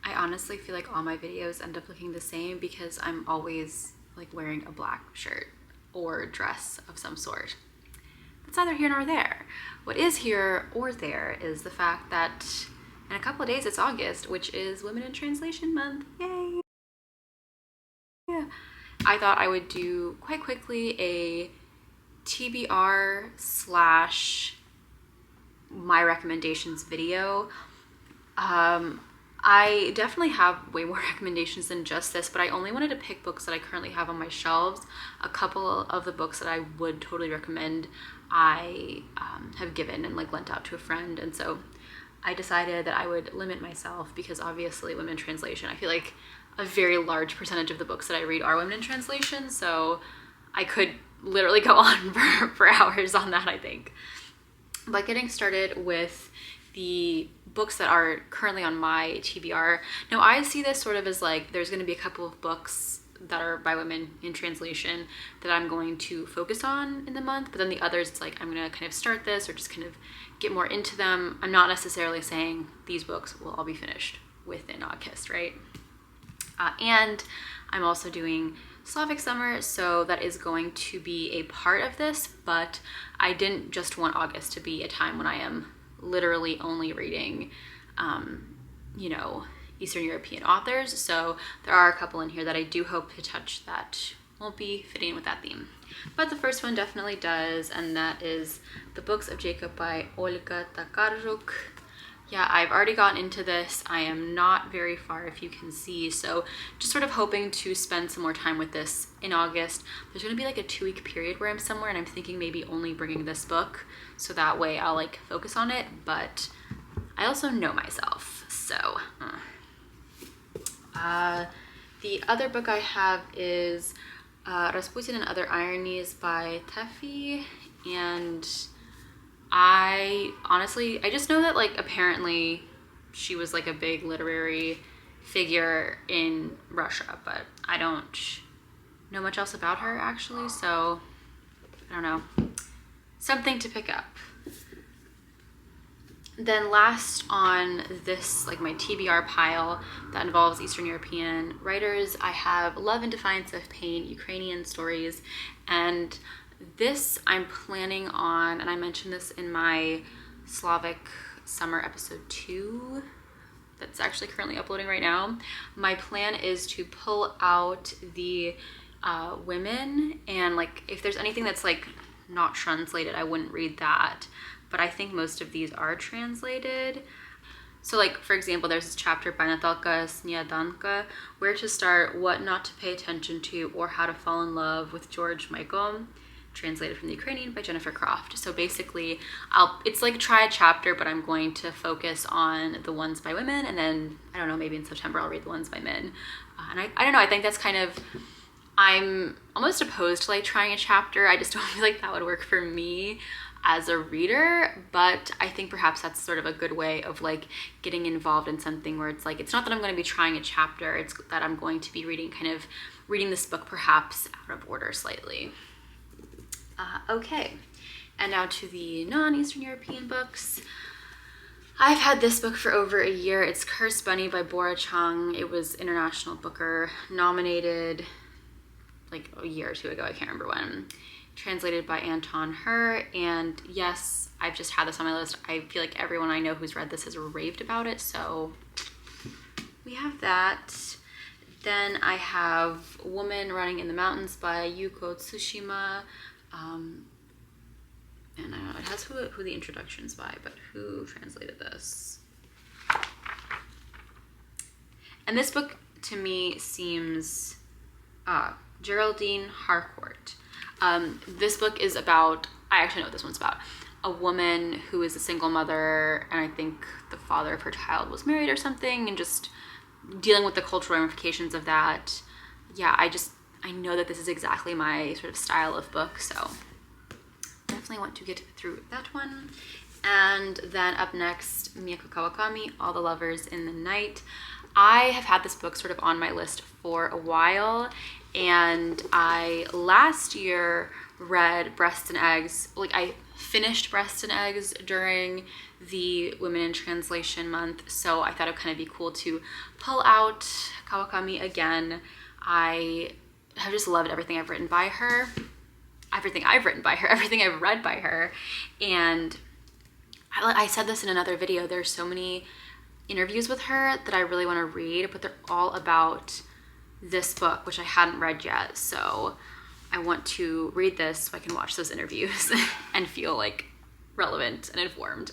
I honestly feel like all my videos end up looking the same because I'm always like wearing a black shirt or dress of some sort. It's neither here nor there. What is here or there is the fact that in a couple of days it's August, which is Women in Translation Month. Yay! Yeah. I thought I would do quite quickly a TBR slash my recommendations video. I definitely have way more recommendations than just this, but I only wanted to pick books that I currently have on my shelves. A couple of the books that I would totally recommend I have given and like lent out to a friend, and so I decided that I would limit myself because obviously women in translation, I feel like a very large percentage of the books that I read are women in translation, so I could literally go on for hours on that, I think. But getting started with the books that are currently on my TBR. Now I see this sort of as like there's going to be a couple of books that are by women in translation that I'm going to focus on in the month, but then the others it's like I'm going to kind of start this or just kind of get more into them. I'm not necessarily saying these books will all be finished within August, right? And I'm also doing Slavic summer, so that is going to be a part of this, but I didn't just want August to be a time when I am literally only reading, you know, Eastern European authors. So there are a couple in here that I do hope to touch that won't be fitting with that theme. But the first one definitely does, and that is The Books of Jacob by Olga Tokarczuk. Yeah, I've already gotten into this. I am not very far, if you can see, so just sort of hoping to spend some more time with this in August. There's going to be like a 2-week period where I'm somewhere, and I'm thinking maybe only bringing this book, so that way I'll like focus on it, but I also know myself, so. The other book I have is Rasputin and Other Ironies by Teffi, and I just know that like apparently she was like a big literary figure in Russia, but I don't know much else about her actually, so I don't know. Something to pick up. Then last on this, like my TBR pile that involves Eastern European writers, I have Love and Defiance of Pain, Ukrainian stories, and this I'm planning on, and I mentioned this in my Slavic summer episode 2 that's actually currently uploading right now. My plan is to pull out the women, and like if there's anything that's like not translated, I wouldn't read that, but I think most of these are translated. So like, for example, there's this chapter by Natalka Sniadanka, Where to Start, What Not to Pay Attention to, or How to Fall in Love with George Michael, translated from the Ukrainian by Jennifer Croft. So basically, it's like try a chapter, but I'm going to focus on the ones by women, and then, I don't know, maybe in September I'll read the ones by men. And I don't know, I think that's kind of, I'm almost opposed to like trying a chapter. I just don't feel like that would work for me as a reader, but I think perhaps that's sort of a good way of like getting involved in something where it's like, it's not that I'm going to be trying a chapter, it's that I'm going to be reading this book perhaps out of order slightly. Okay, and now to the non-Eastern European books. I've had this book for over a year. It's Cursed Bunny by Bora Chung. It was International Booker nominated like a year or two ago, I can't remember when. Translated by Anton Her, and yes, I've just had this on my list. I feel like everyone I know who's read this has raved about it, so we have that. Then I have Woman Running in the Mountains by Yuko Tsushima, and I don't know, it has who the introduction's by, but who translated this? And this book to me seems Geraldine Harcourt. This book is about, I actually know what this one's about, a woman who is a single mother, and I think the father of her child was married or something, and just dealing with the cultural ramifications of that. Yeah, I know that this is exactly my sort of style of book, so definitely want to get through that one. And then up next, Mieko Kawakami, All the Lovers in the Night. I have had this book sort of on my list for a while, and I last year read Breasts and Eggs. Like I finished Breasts and Eggs during the Women in Translation month, so I thought it would kind of be cool to pull out Kawakami again. I have just loved everything I've written by her, everything I've read by her, and I said this in another video, there's so many interviews with her that I really want to read, but they're all about this book, which I hadn't read yet, so I want to read this so I can watch those interviews and feel like relevant and informed.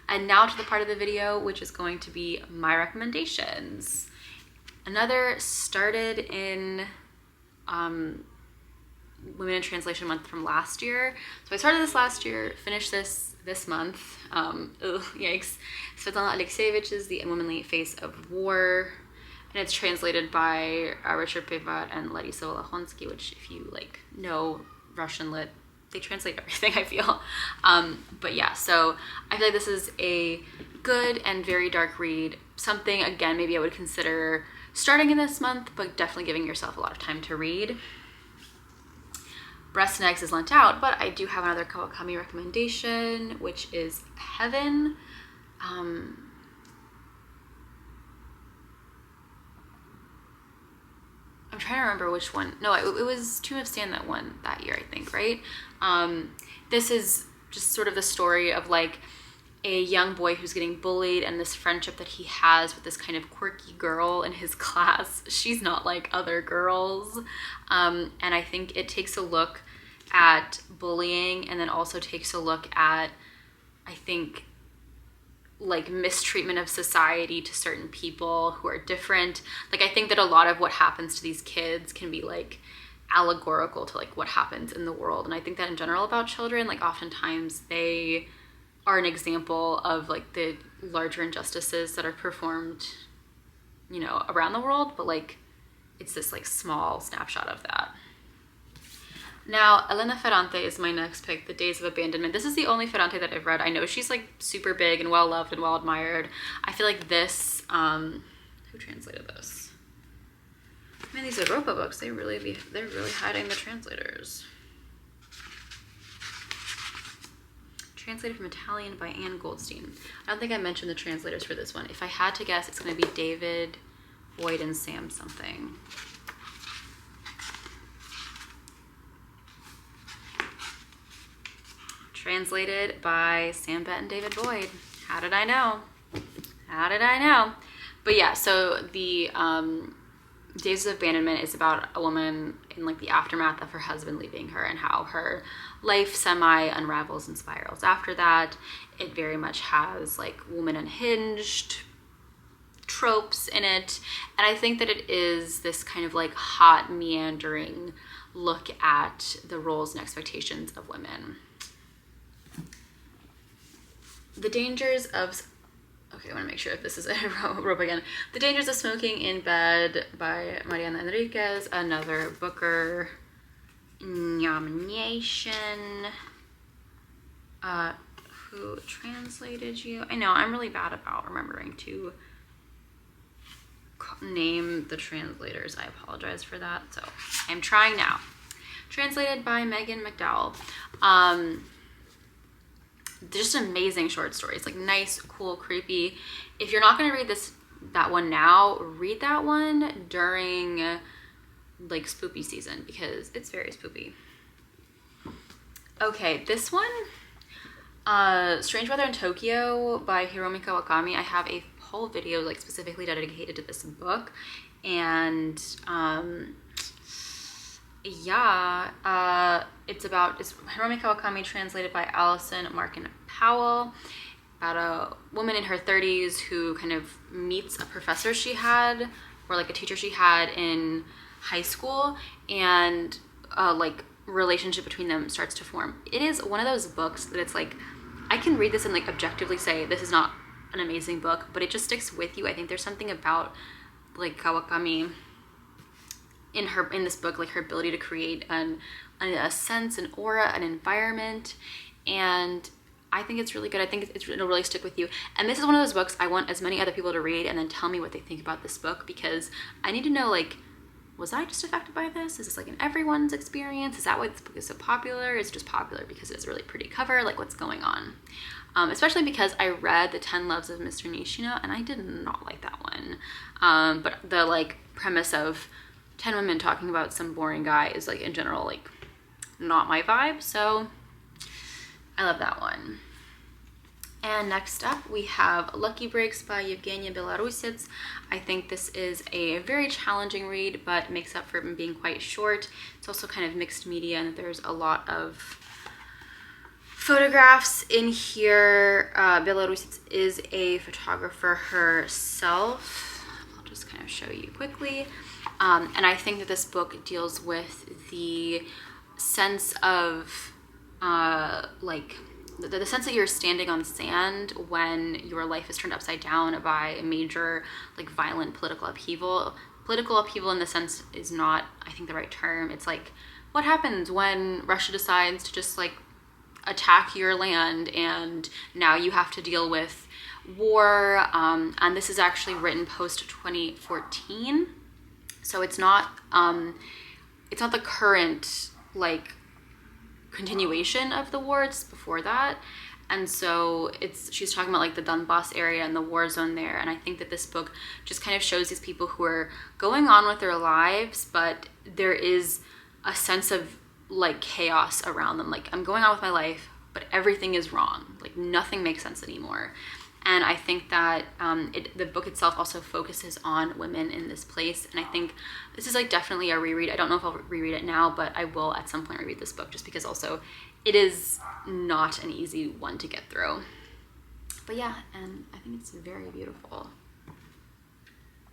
And now to the part of the video which is going to be my recommendations. Another started in Women in Translation month from last year. So I started this last year, finished this month. Yikes. Svetlana Alexievich's The Unwomanly Face of War. And it's translated by Richard Pivat and Larisa Volahonsky, which if you like know Russian lit, they translate everything, I feel. But yeah, so I feel like this is a good and very dark read. Something, again, maybe I would consider starting in this month, but definitely giving yourself a lot of time to read. Breast and Eggs is lent out, but I do have another Kawakami recommendation, which is Heaven. I'm trying to remember which one. No, it was Tomb of Sand that won that year, I think, right? This is just sort of the story of like a young boy who's getting bullied and this friendship that he has with this kind of quirky girl in his class. She's not like other girls. And I think it takes a look at bullying and then also takes a look at, I think, like mistreatment of society to certain people who are different. Like I think that a lot of what happens to these kids can be like allegorical to like what happens in the world. And I think that in general about children, like oftentimes they are an example of like the larger injustices that are performed, you know, around the world, but like it's this like small snapshot of that. Now, Elena Ferrante is my next pick, The Days of Abandonment. This is the only Ferrante that I've read. I know she's like super big and well-loved and well-admired. I feel like this, who translated this? Man, these Europa books, they're really hiding the translators. Translated from Italian by Anne Goldstein. I don't think I mentioned the translators for this one. If I had to guess, it's gonna be David Boyd and Sam something. Translated by Sam Bett and David Boyd. How did I know? How did I know? But yeah, so the Days of Abandonment is about a woman in like the aftermath of her husband leaving her and how her life semi-unravels and spirals after that. It very much has like woman unhinged tropes in it. And I think that it is this kind of like hot, meandering look at the roles and expectations of women. The Dangers of... Okay, I want to make sure if this is a rope again. The Dangers of Smoking in Bed by Mariana Enriquez, another Booker nomination. Who translated you? I know, I'm really bad about remembering to name the translators. I apologize for that. So I'm trying now. Translated by Megan McDowell. Just amazing short stories, like nice, cool, creepy. If you're not going to read that one now, read that one during like spoopy season because it's very spoopy. Okay, this one, Strange Weather in Tokyo by Hiromi Kawakami. I have a whole video like specifically dedicated to this book, and yeah, it's Hiromi Kawakami, translated by Allison Markin Powell, about a woman in her 30s who kind of meets a professor she had, or like a teacher she had in high school, and like relationship between them starts to form. It is one of those books that it's like, I can read this and like objectively say this is not an amazing book, but it just sticks with you. I think there's something about like Kawakami in this book, like her ability to create a sense, an aura, an environment, and I think it's really good. I think it'll really stick with you. And this is one of those books I want as many other people to read and then tell me what they think about this book, because I need to know like was I just affected by this? Is this like in everyone's experience? Is that why this book is so popular? Is it just popular because it's a really pretty cover? Like, what's going on? Especially because I read The 10 Loves of Mr. Nishino and I did not like that one. But the like premise of 10 women talking about some boring guy is like in general like not my vibe. So I love that one. And next up, we have Lucky Breaks by Yevgenia Belorusets. I think this is a very challenging read, but makes up for it being quite short. It's also kind of mixed media, and there's a lot of photographs in here. Belorusets is a photographer herself. I'll just kind of show you quickly. And I think that this book deals with the sense of like, the sense that you're standing on sand when your life is turned upside down by a major like violent political upheaval. Political upheaval in the sense is not, I think, the right term. It's like what happens when Russia decides to just like attack your land and now you have to deal with war. And this is actually written post 2014. So it's not the current like continuation of the war. It's before that. And so she's talking about like the Donbass area and the war zone there. And I think that this book just kind of shows these people who are going on with their lives, but there is a sense of like chaos around them. Like, I'm going on with my life, but everything is wrong. Like, nothing makes sense anymore. And I think that the book itself also focuses on women in this place. And I think this is like definitely a reread. I don't know if I'll reread it now, but I will at some point reread this book just because also it is not an easy one to get through. But yeah, and I think it's very beautiful.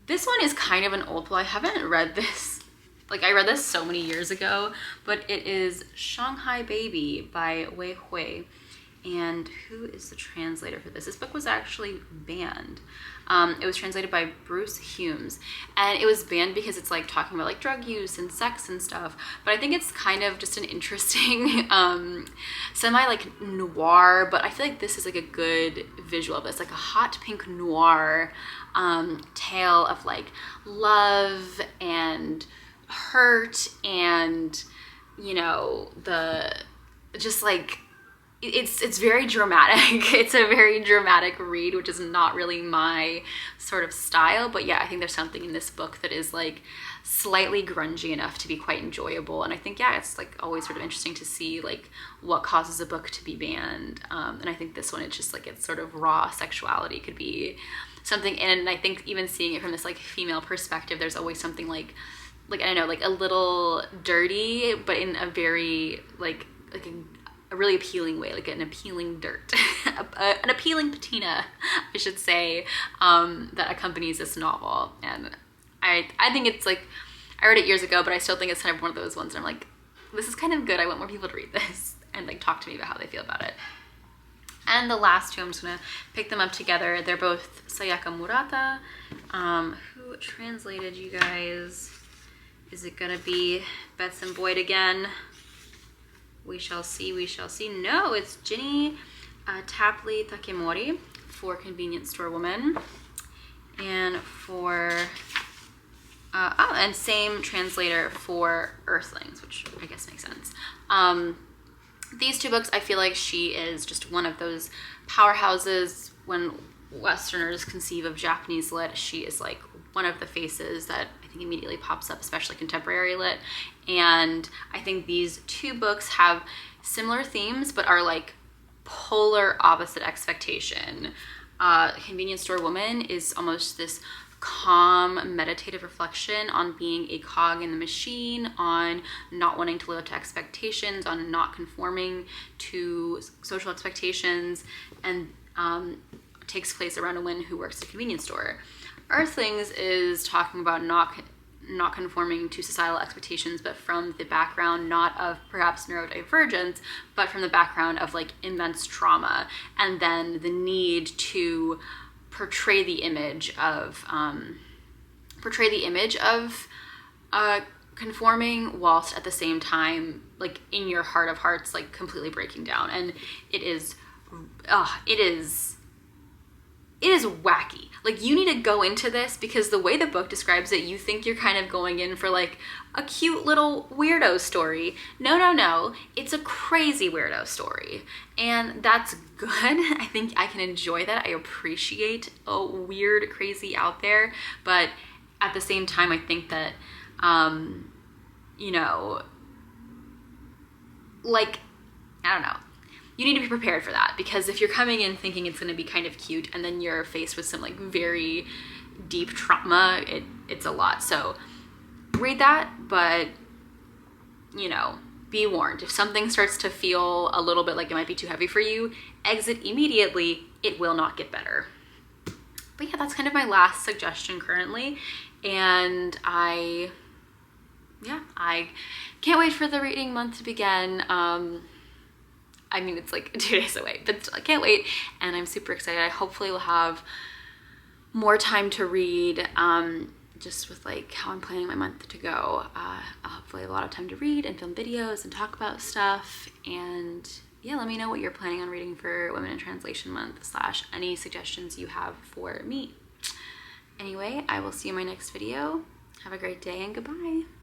This one is kind of an old book. I haven't read this. Like, I read this so many years ago, but it is Shanghai Baby by Wei Hui. And who is the translator for this? This book was actually banned. It was translated by Bruce Humes, and it was banned because it's like talking about like drug use and sex and stuff. But I think it's kind of just an interesting semi like noir, but I feel like this is like a good visual of this, like a hot pink noir tale of like love and hurt and, you know, the just like it's very dramatic. It's a very dramatic read, which is not really my sort of style. But yeah, I think there's something in this book that is like slightly grungy enough to be quite enjoyable. And I think, yeah, it's like always sort of interesting to see like what causes a book to be banned. And I think this one, it's just like its sort of raw sexuality could be something. And I think even seeing it from this like female perspective, there's always something like I don't know, like a little dirty, but in a very like a really appealing way, like an appealing dirt, an appealing patina, I should say, that accompanies this novel. And I think it's like, I read it years ago, but I still think it's kind of one of those ones that I'm like, this is kind of good. I want more people to read this and like talk to me about how they feel about it. And the last two, I'm just gonna pick them up together. They're both Sayaka Murata. Who translated, you guys? Is it gonna be Bets and Boyd again? We shall see, we shall see. No, it's Ginny Tapley Takemori for Convenience Store Woman. And for, and same translator for Earthlings, which I guess makes sense. These two books, I feel like she is just one of those powerhouses. When Westerners conceive of Japanese lit, she is like one of the faces that I think immediately pops up, especially contemporary lit. And I think these two books have similar themes, but are like polar opposite expectation. Convenience Store Woman is almost this calm, meditative reflection on being a cog in the machine, on not wanting to live up to expectations, on not conforming to social expectations, and takes place around a woman who works at a convenience store. Earthlings is talking about not conforming to societal expectations, but from the background not of perhaps neurodivergence, but from the background of like immense trauma, and then the need to portray the image of conforming whilst at the same time, like in your heart of hearts, like completely breaking down. And it is it is wacky. Like, you need to go into this because the way the book describes it, you think you're kind of going in for like a cute little weirdo story. No, no, no. It's a crazy weirdo story. And that's good. I think I can enjoy that. I appreciate a weird, crazy out there. But at the same time, I think that, you know, like, I don't know. You need to be prepared for that, because if you're coming in thinking it's going to be kind of cute and then you're faced with some like very deep trauma, it's a lot. So read that, but, you know, be warned. If something starts to feel a little bit like it might be too heavy for you, exit immediately. It will not get better. But yeah, that's kind of my last suggestion currently. And I can't wait for the reading month to begin. I mean, it's like 2 days away, but still, I can't wait. And I'm super excited. I hopefully will have more time to read, just with like how I'm planning my month to go. I'll hopefully have a lot of time to read and film videos and talk about stuff. And yeah, let me know what you're planning on reading for Women in Translation Month / any suggestions you have for me. Anyway, I will see you in my next video. Have a great day and goodbye.